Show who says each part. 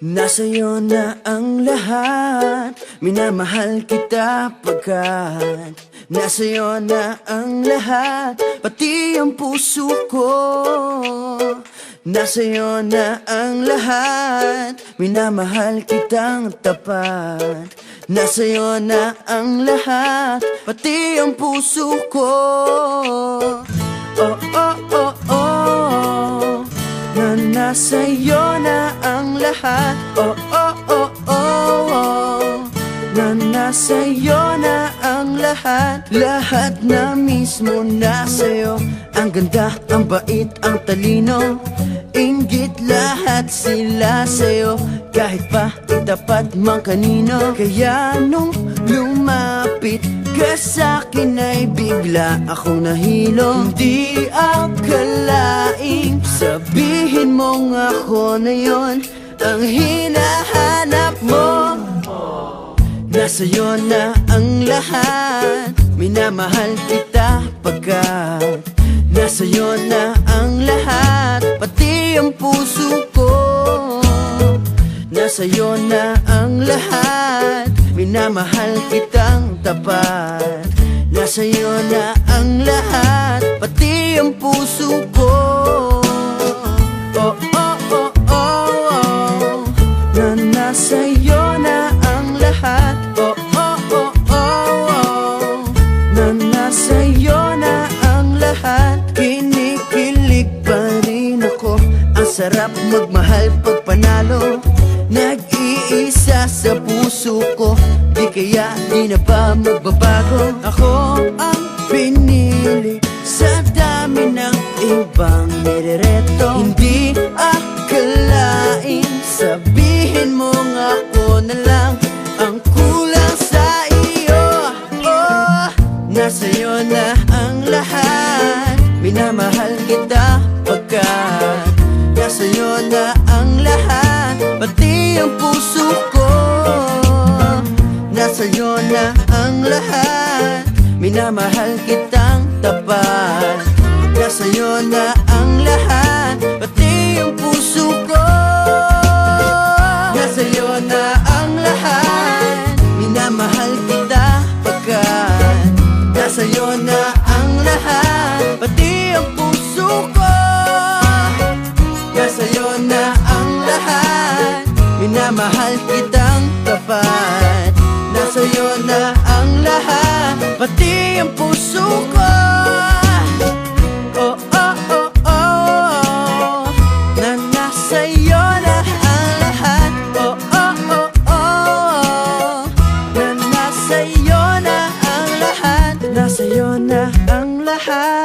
Speaker 1: Nasa'yo na ang lahat, minamahal kita pagkat nasa'yo na ang lahat, pati ang puso ko. Nasa'yo na ang lahat, minamahal kitang tapat. Nasa'yo na ang lahat, pati ang puso ko. Oh, oh, oh, oh, na nasa'yo na ang lahat. Oh, oh, oh, oh, na nasa'yo na ang lahat. Lahat na mismo nasa'yo. Ang ganda, ang bait, ang talino, inggit lahat sila sa'yo. Kahit pa itapat mang kanino. Kaya nung lumapit ka sa'kin ay bigla akong nahilo. Hindi akalaing sabihin mong ako na yon ang hinahanap mo. Nasa'yo na ang lahat, minamahal kita pagkat nasa'yo na ang lahat, pati ang puso ko. Nasa'yo na ang lahat, minamahal kitang tapat. Nasa'yo na ang lahat, pati ang puso ko. Oh, oh, oh, oh, oh, na nasa'yo na ang lahat. Oh, oh, oh, oh, oh, na nasa'yo na ang lahat. Kinikilig pa rin ako, ang sarap magmahal pag panalo. Nag-iisa sa puso ko, di kaya di na ba magbabago. Ako ang pinili sa dami ng ibang nirereto. Hindi akalain sabihin mo nga ako na lang ang kulang sa iyo. Oh, nasa'yo na ang lahat, minamahal kita pagkat nasa'yo na ang lahat, pati ang puso ko. Nasa'yo na ang lahat, minamahal kitang tapat. Nasa'yo na ang lahat, pati ang puso ko. Nasa'yo na ang lahat, minamahal kita pagkat nasa'yo na ang lahat, pati ang puso ko. Nasa'yo na ang lahat, minamahal kitang tapat. Nasa'yo na ang lahat, pati ang puso ko. Oh, oh, oh, oh, na nasa'yo na ang lahat. Oh, oh, oh, oh, na nasa'yo na ang lahat. Nasa'yo na ang lahat.